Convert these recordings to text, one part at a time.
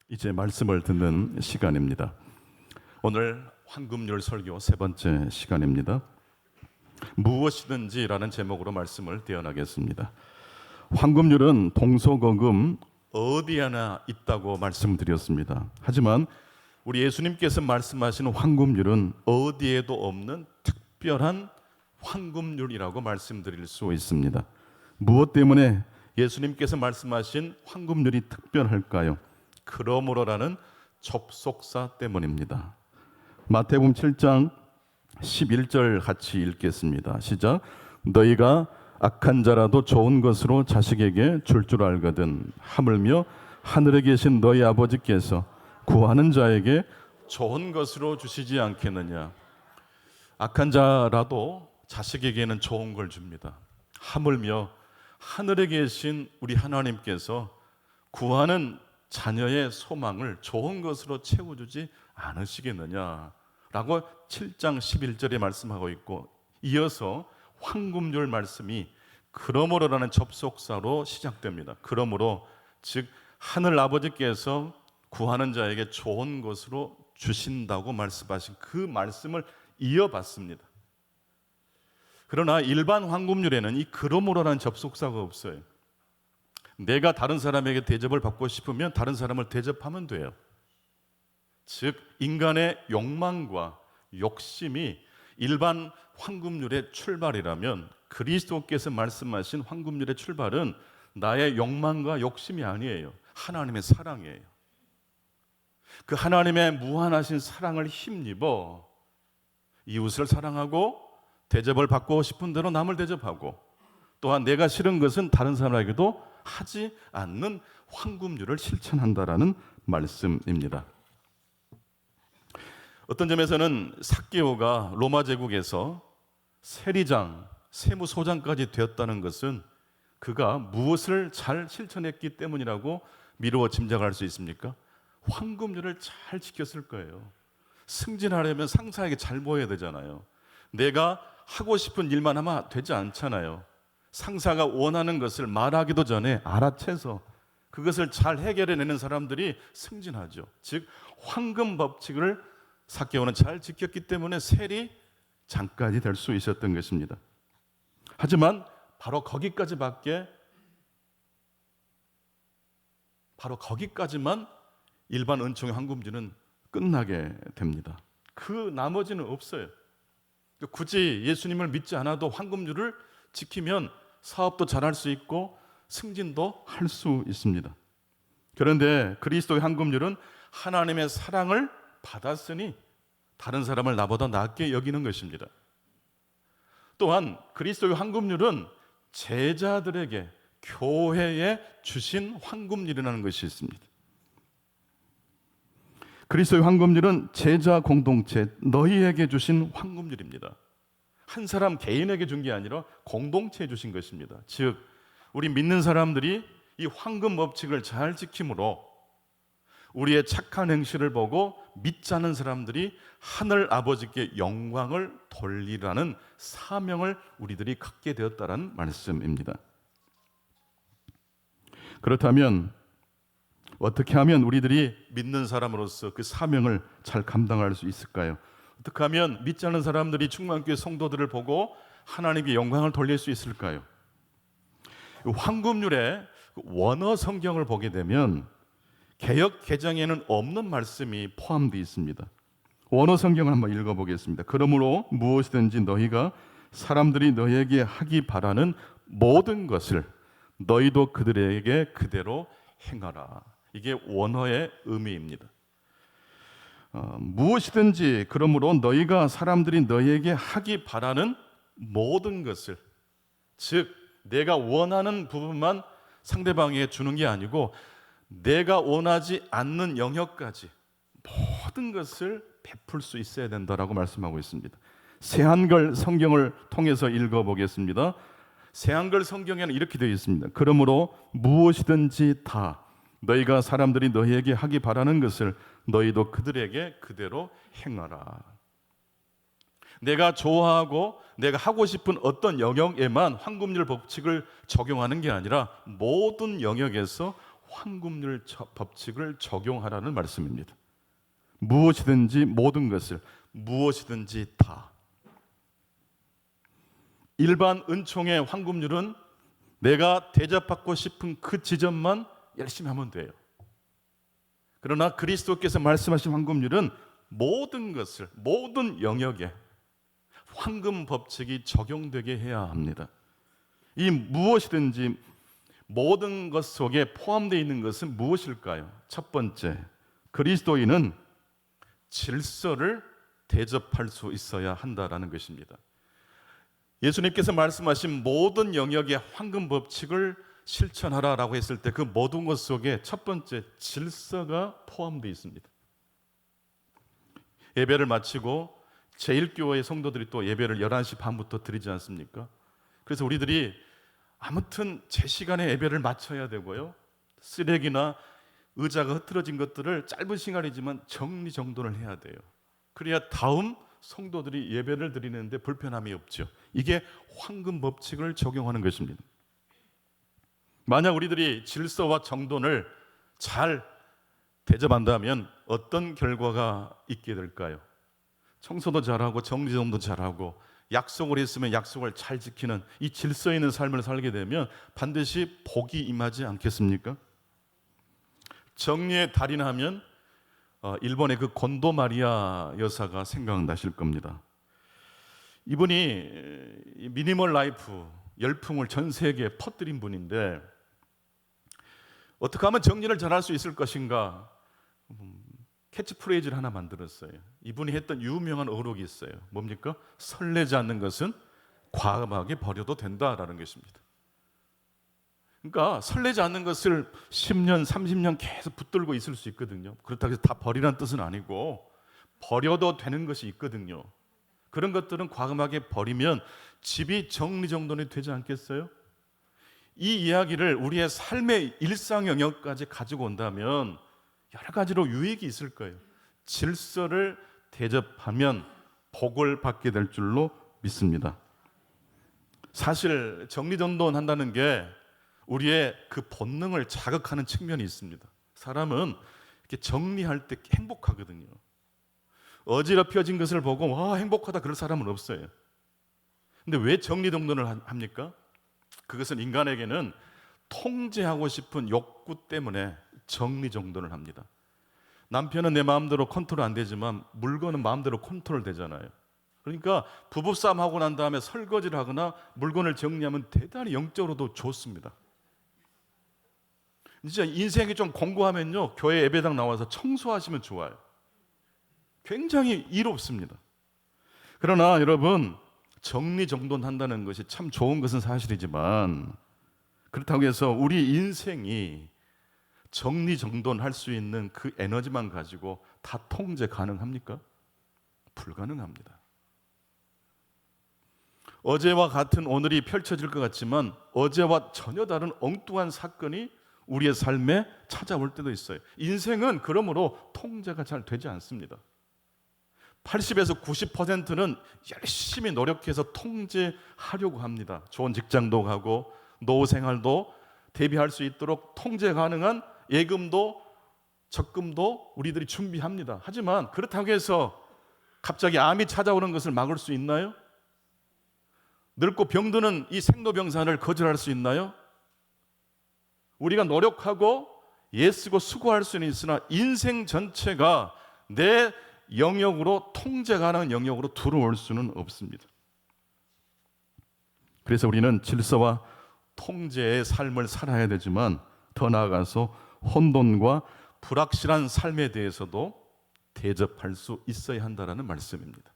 이제 말씀을 듣는 시간입니다. 오늘 황금률 설교 세 번째 시간입니다. 무엇이든지라는 제목으로 말씀을 떼어나겠습니다. 황금률은 동서고금 어디에나 있다고 말씀드렸습니다. 하지만 우리 예수님께서 말씀하시는 황금률은 어디에도 없는 특별한 황금률이라고 말씀드릴 수 있습니다. 무엇 때문에 예수님께서 말씀하신 황금률이 특별할까요? 그러므로라는 접속사 때문입니다. 마태복음 7장 11절 같이 읽겠습니다. 시작. 너희가 악한 자라도 좋은 것으로 자식에게 줄 알거든 하물며 하늘에 계신 너희 아버지께서 구하는 자에게 좋은 것으로 주시지 않겠느냐. 악한 자라도 자식에게는 좋은 걸 줍니다. 하물며 하늘에 계신 우리 하나님께서 구하는 자녀의 소망을 좋은 것으로 채워주지 않으시겠느냐라고 7장 11절에 말씀하고 있고, 이어서 황금률 말씀이 그러므로라는 접속사로 시작됩니다. 그러므로 즉 하늘 아버지께서 구하는 자에게 좋은 것으로 주신다고 말씀하신 그 말씀을 이어받습니다. 그러나 일반 황금률에는 이 그러므로라는 접속사가 없어요. 내가 다른 사람에게 대접을 받고 싶으면 다른 사람을 대접하면 돼요. 즉 인간의 욕망과 욕심이 일반 황금률의 출발이라면, 그리스도께서 말씀하신 황금률의 출발은 나의 욕망과 욕심이 아니에요. 하나님의 사랑이에요. 그 하나님의 무한하신 사랑을 힘입어 이웃을 사랑하고 대접을 받고 싶은 대로 남을 대접하고, 또한 내가 싫은 것은 다른 사람에게도 하지 않는 황금률을 실천한다라는 말씀입니다. 어떤 점에서는 삭개오가 로마 제국에서 세리장, 세무소장까지 되었다는 것은 그가 무엇을 잘 실천했기 때문이라고 미루어 짐작할 수 있습니까? 황금률을 잘 지켰을 거예요. 승진하려면 상사에게 잘 보여야 되잖아요. 내가 하고 싶은 일만 하면 되지 않잖아요. 상사가 원하는 것을 말하기도 전에 알아채서 그것을 잘 해결해내는 사람들이 승진하죠. 즉 황금 법칙을 삭개오는 잘 지켰기 때문에 세리장까지 될 수 있었던 것입니다. 하지만 바로 거기까지만 일반 은총의 황금률은 끝나게 됩니다. 그 나머지는 없어요. 굳이 예수님을 믿지 않아도 황금률을 지키면 사업도 잘할 수 있고 승진도 할 수 있습니다. 그런데 그리스도의 황금률은 하나님의 사랑을 받았으니 다른 사람을 나보다 낫게 여기는 것입니다. 또한 그리스도의 황금률은 제자들에게, 교회에 주신 황금률이라는 것이 있습니다. 그리스도의 황금률은 제자 공동체, 너희에게 주신 황금률입니다. 한 사람 개인에게 준 게 아니라 공동체에 주신 것입니다. 즉 우리 믿는 사람들이 이 황금 법칙을 잘 지킴으로 우리의 착한 행실을 보고 믿지 않는 사람들이 하늘 아버지께 영광을 돌리라는 사명을 우리들이 갖게 되었다는 말씀입니다. 그렇다면 어떻게 하면 우리들이 믿는 사람으로서 그 사명을 잘 감당할 수 있을까요? 어떻게 하면 믿지 않는 사람들이 충만교회 성도들을 보고 하나님께 영광을 돌릴 수 있을까요? 황금률의 원어 성경을 보게 되면 개역 개정에는 없는 말씀이 포함되어 있습니다. 원어 성경을 한번 읽어보겠습니다. 그러므로 무엇이든지 너희가 사람들이 너희에게 하기 바라는 모든 것을 너희도 그들에게 그대로 행하라. 이게 원어의 의미입니다. 무엇이든지, 그러므로 너희가 사람들이 너희에게 하기 바라는 모든 것을, 즉 내가 원하는 부분만 상대방에게 주는 게 아니고 내가 원하지 않는 영역까지 모든 것을 베풀 수 있어야 된다라고 말씀하고 있습니다. 새한글 성경을 통해서 읽어보겠습니다. 새한글 성경에는 이렇게 되어 있습니다. 그러므로 무엇이든지 다 너희가 사람들이 너희에게 하기 바라는 것을 너희도 그들에게 그대로 행하라. 내가 좋아하고 내가 하고 싶은 어떤 영역에만 황금률 법칙을 적용하는 게 아니라 모든 영역에서 황금률 법칙을 적용하라는 말씀입니다. 무엇이든지 모든 것을, 무엇이든지 다. 일반 은총의 황금률은 내가 대접받고 싶은 그 지점만 열심히 하면 돼요. 그러나 그리스도께서 말씀하신 황금률은 모든 것을, 모든 영역에 황금 법칙이 적용되게 해야 합니다. 이 무엇이든지 모든 것 속에 포함되어 있는 것은 무엇일까요? 첫 번째, 그리스도인은 질서를 대접할 수 있어야 한다라는 것입니다. 예수님께서 말씀하신 모든 영역의 황금 법칙을 실천하라라고 했을 때 그 모든 것 속에 첫 번째 질서가 포함되어 있습니다. 예배를 마치고 제1교회 성도들이 또 예배를 11시 반부터 드리지 않습니까? 그래서 우리들이 아무튼 제 시간에 예배를 마쳐야 되고요, 쓰레기나 의자가 흐트러진 것들을 짧은 시간이지만 정리정돈을 해야 돼요. 그래야 다음 성도들이 예배를 드리는데 불편함이 없죠. 이게 황금 법칙을 적용하는 것입니다. 만약 우리들이 질서와 정돈을 잘 대접한다면 어떤 결과가 있게 될까요? 청소도 잘하고 정리정돈도 잘하고 약속을 했으면 약속을 잘 지키는 이 질서 있는 삶을 살게 되면 반드시 복이 임하지 않겠습니까? 정리의 달인하면 일본의 그 곤도 마리아 여사가 생각나실 겁니다. 이분이 미니멀 라이프 열풍을 전 세계에 퍼뜨린 분인데 어떻게 하면 정리를 잘할 수 있을 것인가 캐치프레이즈를 하나 만들었어요. 이분이 했던 유명한 어록이 있어요. 뭡니까? 설레지 않는 것은 과감하게 버려도 된다라는 것입니다. 그러니까 설레지 않는 것을 10년, 30년 계속 붙들고 있을 수 있거든요. 그렇다고 해서 다 버리라는 뜻은 아니고 버려도 되는 것이 있거든요. 그런 것들은 과감하게 버리면 집이 정리정돈이 되지 않겠어요? 이 이야기를 우리의 삶의 일상 영역까지 가지고 온다면 여러 가지로 유익이 있을 거예요. 질서를 대접하면 복을 받게 될 줄로 믿습니다. 사실 정리정돈 한다는 게 우리의 그 본능을 자극하는 측면이 있습니다. 사람은 이렇게 정리할 때 행복하거든요. 어지럽혀진 것을 보고 와 행복하다 그럴 사람은 없어요. 근데 왜 정리정돈을 합니까? 그것은 인간에게는 통제하고 싶은 욕구 때문에 정리정돈을 합니다. 남편은 내 마음대로 컨트롤 안 되지만 물건은 마음대로 컨트롤 되잖아요. 그러니까 부부싸움 하고 난 다음에 설거지를 하거나 물건을 정리하면 대단히 영적으로도 좋습니다. 진짜 인생이 좀 공고하면요, 교회 예배당 나와서 청소하시면 좋아요. 굉장히 이롭습니다. 그러나 여러분, 정리정돈한다는 것이 참 좋은 것은 사실이지만 그렇다고 해서 우리 인생이 정리정돈할 수 있는 그 에너지만 가지고 다 통제 가능합니까? 불가능합니다. 어제와 같은 오늘이 펼쳐질 것 같지만 어제와 전혀 다른 엉뚱한 사건이 우리의 삶에 찾아올 때도 있어요. 인생은 그러므로 통제가 잘 되지 않습니다. 80에서 90%는 열심히 노력해서 통제하려고 합니다. 좋은 직장도 가고 노후 생활도 대비할 수 있도록 통제 가능한 예금도 적금도 우리들이 준비합니다. 하지만 그렇다고 해서 갑자기 암이 찾아오는 것을 막을 수 있나요? 늙고 병드는 이 생로병사를 거절할 수 있나요? 우리가 노력하고 애쓰고 수고할 수는 있으나 인생 전체가 내 영역으로 통제 가능한 영역으로 들어올 수는 없습니다. 그래서 우리는 질서와 통제의 삶을 살아야 되지만 더 나아가서 혼돈과 불확실한 삶에 대해서도 대접할 수 있어야 한다는 말씀입니다.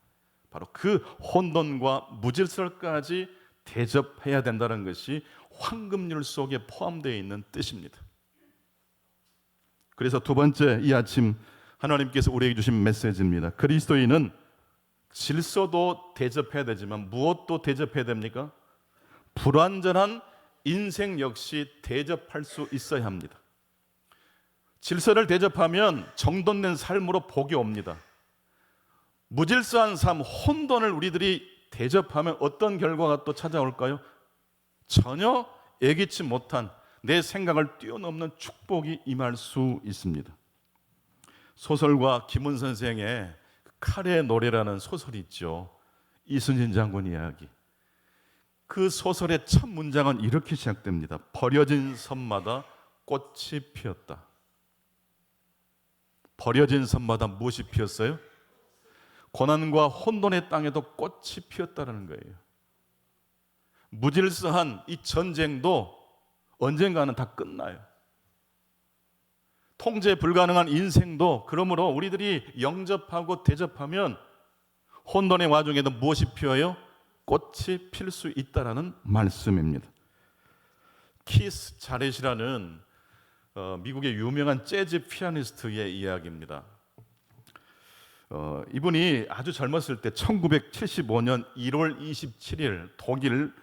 바로 그 혼돈과 무질서까지 대접해야 된다는 것이 황금률 속에 포함되어 있는 뜻입니다. 그래서 두 번째, 이 아침 하나님께서 우리에게 주신 메시지입니다. 그리스도인은 질서도 대접해야 되지만 무엇도 대접해야 됩니까? 불완전한 인생 역시 대접할 수 있어야 합니다. 질서를 대접하면 정돈된 삶으로 복이 옵니다. 무질서한 삶, 혼돈을 우리들이 대접하면 어떤 결과가 또 찾아올까요? 전혀 예기치 못한 내 생각을 뛰어넘는 축복이 임할 수 있습니다. 소설가 김훈 선생의 칼의 노래라는 소설이 있죠. 이순신 장군 이야기. 그 소설의 첫 문장은 이렇게 시작됩니다. 버려진 섬마다 꽃이 피었다. 버려진 섬마다 무엇이 피었어요? 고난과 혼돈의 땅에도 꽃이 피었다는 거예요. 무질서한 이 전쟁도 언젠가는 다 끝나요. 통제 불가능한 인생도 그러므로 우리들이 영접하고 대접하면 혼돈의 와중에도 무엇이 피어요? 꽃이 필 수 있다라는 말씀입니다. 키스 자렛이라는 미국의 유명한 재즈 피아니스트의 이야기입니다. 이분이 아주 젊었을 때 1975년 1월 27일 독일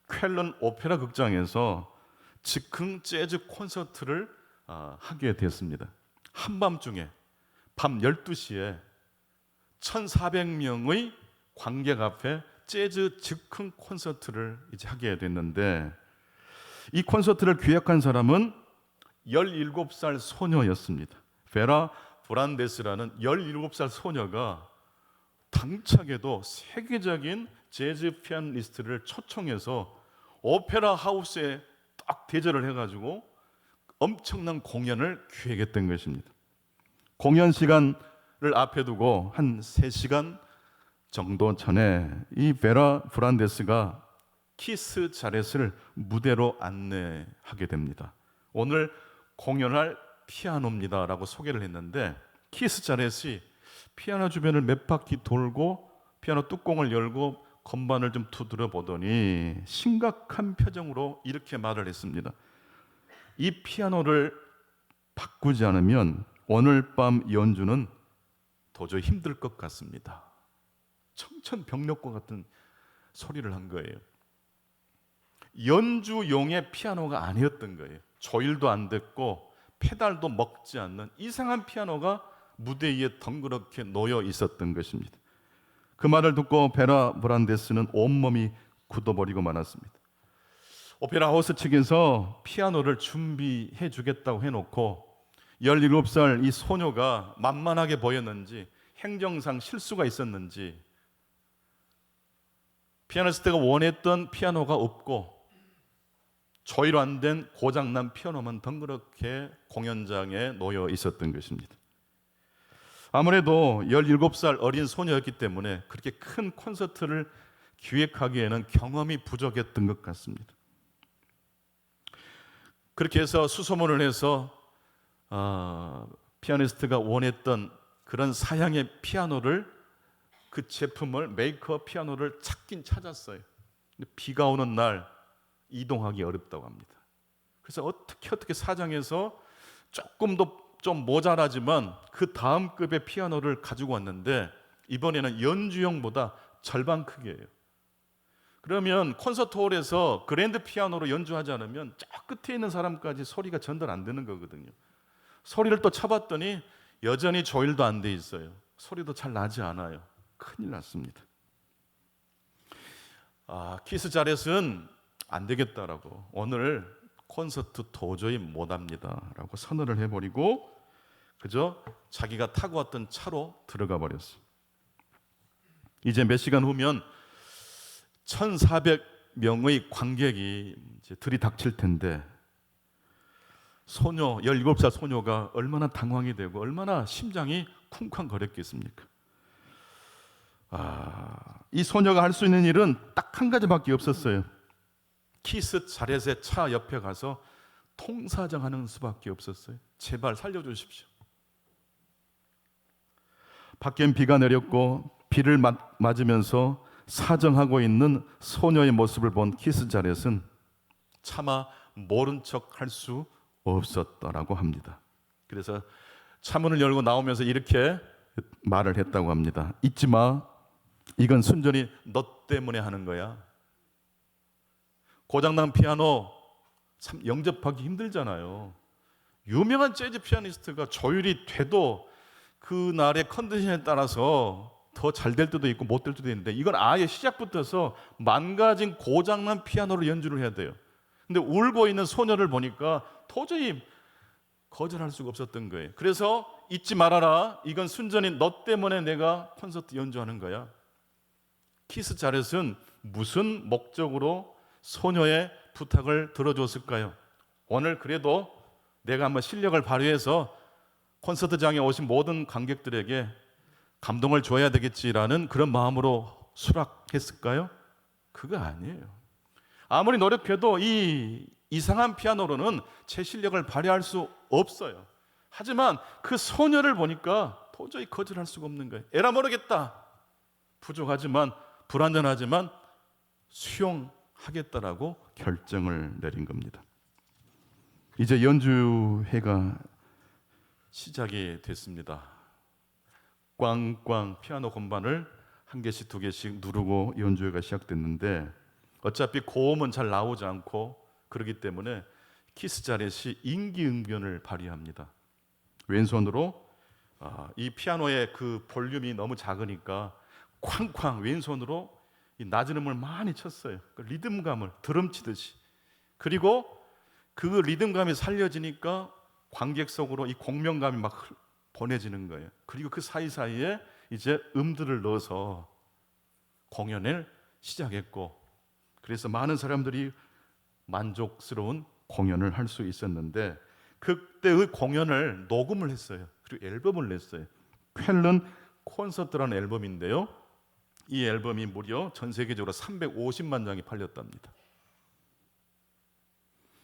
쾰른 오페라 극장에서 즉흥 재즈 콘서트를 하게 됐습니다. 한밤중에 밤 12시에 1,400명의 관객 앞에 재즈 즉흥 콘서트를 이제 하게 됐는데, 이 콘서트를 기획한 사람은 17살 소녀였습니다. 베라 브란데스라는 17살 소녀가 당차게도 세계적인 재즈 피아니스트를 초청해서 오페라 하우스에 딱 대절을 해가지고 엄청난 공연을 기획했던 것입니다. 공연 시간을 앞에 두고 한 3시간 정도 전에 이 베라 브란데스가 키스 자렛을 무대로 안내하게 됩니다. 오늘 공연할 피아노입니다라고 소개를 했는데, 키스 자렛이 피아노 주변을 몇 바퀴 돌고 피아노 뚜껑을 열고 건반을 좀 두드려 보더니 심각한 표정으로 이렇게 말을 했습니다. 이 피아노를 바꾸지 않으면 오늘 밤 연주는 도저히 힘들 것 같습니다. 청천벽력과 같은 소리를 한 거예요. 연주용의 피아노가 아니었던 거예요. 조율도 안 됐고 페달도 먹지 않는 이상한 피아노가 무대 위에 덩그렇게 놓여 있었던 것입니다. 그 말을 듣고 베라 브란데스는 온몸이 굳어버리고 말았습니다. 오페라 하우스 측에서 피아노를 준비해 주겠다고 해놓고 17살 이 소녀가 만만하게 보였는지, 행정상 실수가 있었는지 피아니스트가 원했던 피아노가 없고 조율 안 된 고장난 피아노만 덩그렇게 공연장에 놓여 있었던 것입니다. 아무래도 17살 어린 소녀였기 때문에 그렇게 큰 콘서트를 기획하기에는 경험이 부족했던 것 같습니다. 그렇게 해서 수소문을 해서 피아니스트가 원했던 그런 사양의 피아노를, 그 제품을, 메이커 피아노를 찾긴 찾았어요. 근데 비가 오는 날 이동하기 어렵다고 합니다. 그래서 어떻게 사정해서 조금 더 좀 모자라지만 그 다음 급의 피아노를 가지고 왔는데, 이번에는 연주용보다 절반 크기예요. 그러면 콘서트홀에서 그랜드 피아노로 연주하지 않으면 저 끝에 있는 사람까지 소리가 전달 안 되는 거거든요. 소리를 또 쳐봤더니 여전히 조율도 안 돼 있어요. 소리도 잘 나지 않아요. 큰일 났습니다. 키스 자렛은 안 되겠다라고, 오늘 콘서트 도저히 못합니다 라고 선언을 해버리고 그저 자기가 타고 왔던 차로 들어가 버렸어요. 이제 몇 시간 후면 1,400명의 관객이 이제 들이닥칠 텐데, 소녀, 17살 소녀가 얼마나 당황이 되고 얼마나 심장이 쿵쾅거렸겠습니까? 이 소녀가 할 수 있는 일은 딱 한 가지밖에 없었어요. 키스 자렛의 차 옆에 가서 통사정하는 수밖에 없었어요. 제발 살려주십시오. 밖엔 비가 내렸고 비를 맞으면서 사정하고 있는 소녀의 모습을 본 키스 자렛은 차마 모른 척 할 수 없었다라고 합니다. 그래서 차문을 열고 나오면서 이렇게 말을 했다고 합니다. 잊지 마, 이건 순전히 너 때문에 하는 거야. 고장난 피아노 참 영접하기 힘들잖아요. 유명한 재즈 피아니스트가 조율이 돼도 그날의 컨디션에 따라서 더 잘 될 때도 있고 못 될 때도 있는데, 이건 아예 시작부터서 망가진 고장난 피아노로 연주를 해야 돼요. 근데 울고 있는 소녀를 보니까 도저히 거절할 수가 없었던 거예요. 그래서 잊지 말아라. 이건 순전히 너 때문에 내가 콘서트 연주하는 거야. 키스 자렛은 무슨 목적으로 소녀의 부탁을 들어줬을까요? 오늘 그래도 내가 한번 실력을 발휘해서 콘서트장에 오신 모든 관객들에게 감동을 줘야 되겠지라는 그런 마음으로 수락했을까요? 그거 아니에요. 아무리 노력해도 이 이상한 피아노로는 제 실력을 발휘할 수 없어요. 하지만 그 소녀를 보니까 도저히 거절할 수가 없는 거예요. 에라 모르겠다. 부족하지만 불완전하지만 수용하겠다라고 결정을 내린 겁니다. 이제 연주회가 시작이 됐습니다. 꽝꽝 피아노 건반을 한 개씩 두 개씩 누르고 연주회가 시작됐는데 어차피 고음은 잘 나오지 않고 그렇기 때문에 키스 자렛이 임기응변을 발휘합니다. 왼손으로 이 피아노의 그 볼륨이 너무 작으니까 쾅쾅 왼손으로 이 낮은 음을 많이 쳤어요. 그 리듬감을 드럼 치듯이. 그리고 그 리듬감이 살려지니까 관객 속으로 이 공명감이 막 보내지는 거예요. 그리고 그 사이사이에 이제 음들을 넣어서 공연을 시작했고, 그래서 많은 사람들이 만족스러운 공연을 할 수 있었는데 그때의 공연을 녹음을 했어요. 그리고 앨범을 냈어요. 쾰른 콘서트라는 앨범인데요. 이 앨범이 무려 전 세계적으로 350만 장이 팔렸답니다.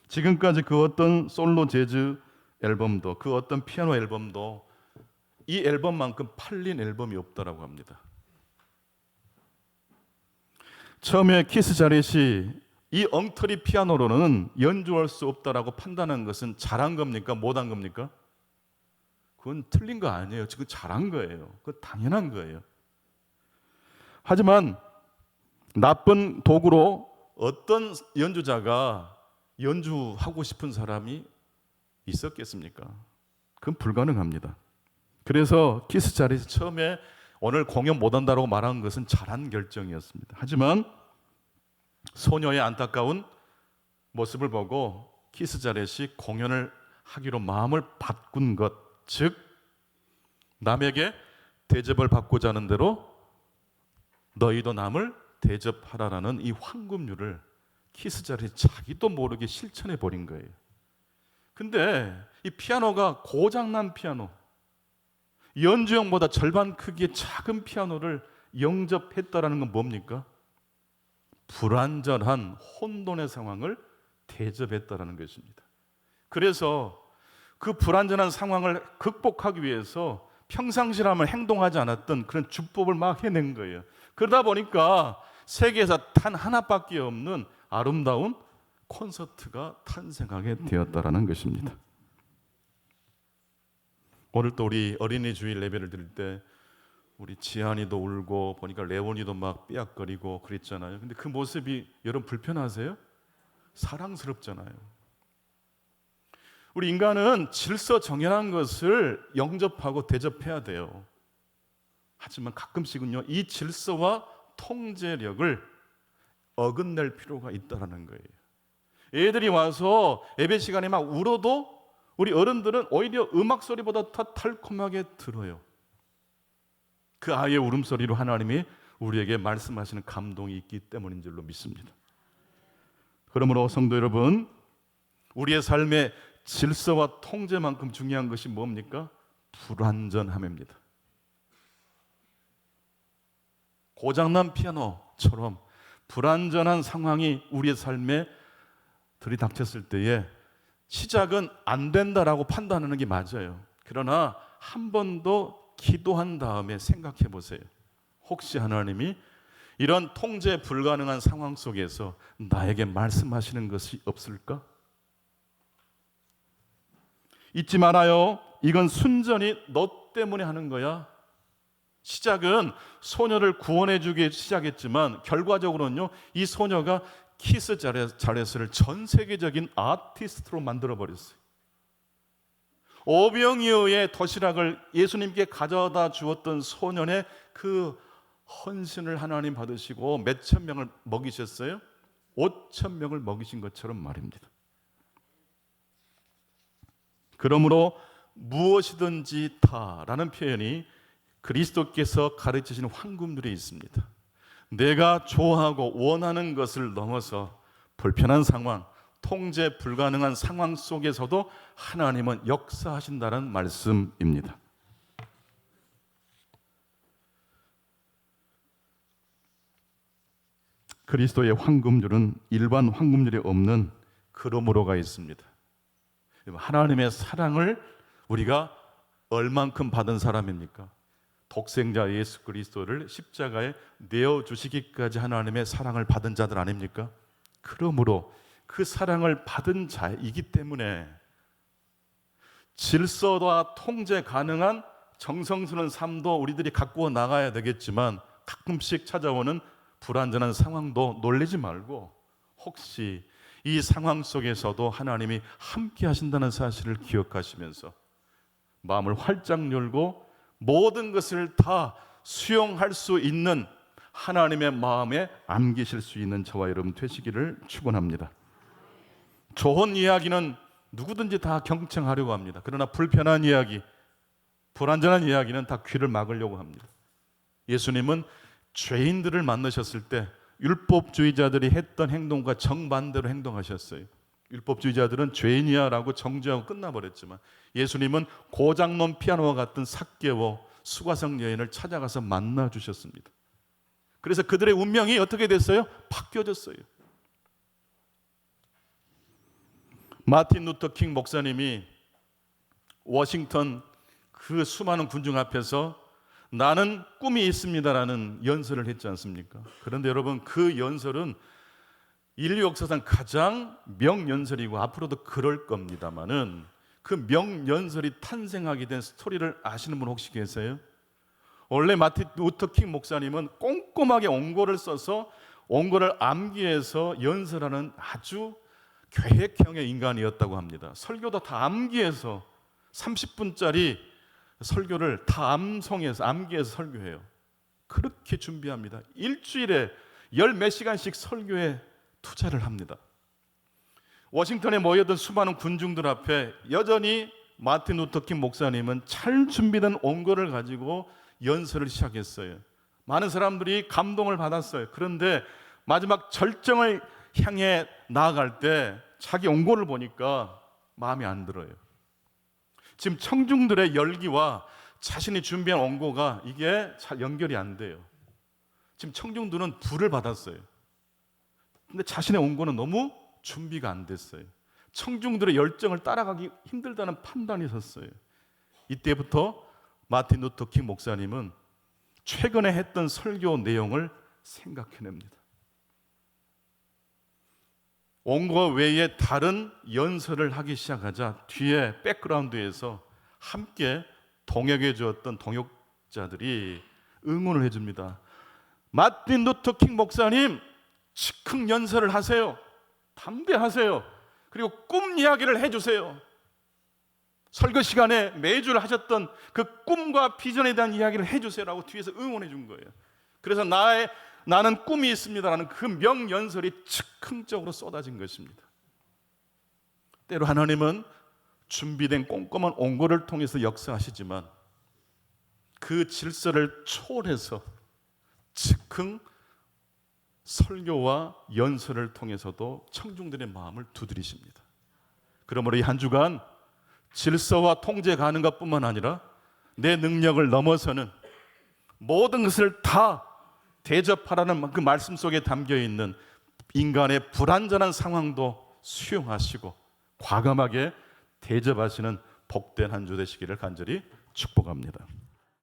지금까지 그 어떤 솔로 재즈 앨범도 그 어떤 피아노 앨범도 이 앨범만큼 팔린 앨범이 없다라고 합니다. 처음에 키스 자렛이 이 엉터리 피아노로는 연주할 수 없다라고 판단한 것은 잘한 겁니까? 못한 겁니까? 그건 틀린 거 아니에요. 지금 잘한 거예요. 그건 당연한 거예요. 하지만 나쁜 도구로 어떤 연주자가 연주하고 싶은 사람이 있었겠습니까? 그건 불가능합니다. 그래서 키스 자렛이 처음에 오늘 공연 못한다고 말한 것은 잘한 결정이었습니다. 하지만 소녀의 안타까운 모습을 보고 키스 자렛이 공연을 하기로 마음을 바꾼 것, 즉 남에게 대접을 받고자 하는 대로 너희도 남을 대접하라라는 이 황금률을 키스 자렛이 자기도 모르게 실천해 버린 거예요. 근데 이 피아노가 고장난 피아노, 연주형보다 절반 크기의 작은 피아노를 영접했다라는 건 뭡니까? 불완전한 혼돈의 상황을 대접했다라는 것입니다. 그래서 그 불완전한 상황을 극복하기 위해서 평상시라면 행동하지 않았던 그런 주법을 막 해낸 거예요. 그러다 보니까 세계에서 단 하나밖에 없는 아름다운 콘서트가 탄생하게 되었다라는 것입니다. 오늘 또 우리 어린이 주일 예배를 드릴 때 우리 지한이도 울고 보니까 레온이도 막 삐약거리고 그랬잖아요. 근데 그 모습이 여러분 불편하세요? 사랑스럽잖아요. 우리 인간은 질서 정연한 것을 영접하고 대접해야 돼요. 하지만 가끔씩은요, 이 질서와 통제력을 어긋낼 필요가 있다는 거예요. 애들이 와서 예배 시간에 막 울어도 우리 어른들은 오히려 음악 소리보다 더 달콤하게 들어요. 그 아이의 울음소리로 하나님이 우리에게 말씀하시는 감동이 있기 때문인 줄로 믿습니다. 그러므로 성도 여러분, 우리의 삶의 질서와 통제만큼 중요한 것이 뭡니까? 불완전함입니다. 고장난 피아노처럼 불완전한 상황이 우리의 삶에 들이닥쳤을 때에 시작은 안 된다라고 판단하는 게 맞아요. 그러나 한 번 더 기도한 다음에 생각해 보세요. 혹시 하나님이 이런 통제 불가능한 상황 속에서 나에게 말씀하시는 것이 없을까? 잊지 말아요. 이건 순전히 너 때문에 하는 거야. 시작은 소녀를 구원해 주기 시작했지만 결과적으로는요, 이 소녀가 키스 자렛을 전 세계적인 아티스트로 만들어 버렸어요. 오병이어의 도시락을 예수님께 가져다 주었던 소년의 그 헌신을 하나님 받으시고 몇천 명을 먹이셨어요. 5천 명을 먹이신 것처럼 말입니다. 그러므로 무엇이든지 다라는 표현이 그리스도께서 가르치신 황금률에 있습니다. 내가 좋아하고 원하는 것을 넘어서 불편한 상황, 통제 불가능한 상황 속에서도 하나님은 역사하신다는 말씀입니다. 그리스도의 황금률은 일반 황금률에 없는 그러므로가 있습니다. 하나님의 사랑을 우리가 얼만큼 받은 사람입니까? 독생자 예수 그리스도를 십자가에 내어주시기까지 하나님의 사랑을 받은 자들 아닙니까? 그러므로 그 사랑을 받은 자이기 때문에 질서와 통제 가능한 정성스러운 삶도 우리들이 갖고 나가야 되겠지만 가끔씩 찾아오는 불안전한 상황도 놀라지 말고 혹시 이 상황 속에서도 하나님이 함께 하신다는 사실을 기억하시면서 마음을 활짝 열고 모든 것을 다 수용할 수 있는 하나님의 마음에 안기실 수 있는 저와 여러분 되시기를 축원합니다. 좋은 이야기는 누구든지 다 경청하려고 합니다. 그러나 불편한 이야기, 불안전한 이야기는 다 귀를 막으려고 합니다. 예수님은 죄인들을 만나셨을 때 율법주의자들이 했던 행동과 정반대로 행동하셨어요. 율법주의자들은 죄인이야 라고 정죄하고 끝나버렸지만 예수님은 고장놈 피아노와 같은 삭개오 수가성 여인을 찾아가서 만나주셨습니다. 그래서 그들의 운명이 어떻게 됐어요? 바뀌어졌어요. 마틴 루터 킹 목사님이 워싱턴 그 수많은 군중 앞에서 나는 꿈이 있습니다라는 연설을 했지 않습니까? 그런데 여러분 그 연설은 인류 역사상 가장 명연설이고 앞으로도 그럴 겁니다만은 그 명연설이 탄생하게 된 스토리를 아시는 분 혹시 계세요? 원래 마틴 루터 킹 목사님은 꼼꼼하게 원고를 써서 원고를 암기해서 연설하는 아주 계획형의 인간이었다고 합니다. 설교도 다 암기해서 30분짜리 설교를 다 암기해서 설교해요. 그렇게 준비합니다. 일주일에 10몇 시간씩 설교에 투자를 합니다. 워싱턴에 모여든 수많은 군중들 앞에 여전히 마틴 루터 킹 목사님은 잘 준비된 원고를 가지고 연설을 시작했어요. 많은 사람들이 감동을 받았어요. 그런데 마지막 절정을 향해 나아갈 때 자기 원고를 보니까 마음에 안 들어요. 지금 청중들의 열기와 자신이 준비한 원고가 이게 잘 연결이 안 돼요. 지금 청중들은 불을 받았어요. 근데 자신의 원고는 너무 준비가 안 됐어요. 청중들의 열정을 따라가기 힘들다는 판단이 섰어요. 이때부터 마틴 루터 킹 목사님은 최근에 했던 설교 내용을 생각해냅니다. 원고 외에 다른 연설을 하기 시작하자 뒤에 백그라운드에서 함께 동역해 주었던 동역자들이 응원을 해줍니다. 마틴 루터 킹 목사님 즉흥 연설을 하세요. 담대하세요. 그리고 꿈 이야기를 해주세요. 설교 시간에 매주 하셨던 그 꿈과 비전에 대한 이야기를 해주세요라고 뒤에서 응원해 준 거예요. 그래서 나는 꿈이 있습니다라는 그 명연설이 즉흥적으로 쏟아진 것입니다. 때로 하나님은 준비된 꼼꼼한 원고를 통해서 역사하시지만 그 질서를 초월해서 즉흥 설교와 연설을 통해서도 청중들의 마음을 두드리십니다. 그러므로 이 한 주간 질서와 통제 가는 것뿐만 아니라 내 능력을 넘어서는 모든 것을 다 대접하라는 그 말씀 속에 담겨 있는 인간의 불완전한 상황도 수용하시고 과감하게 대접하시는 복된 한 주 되시기를 간절히 축복합니다.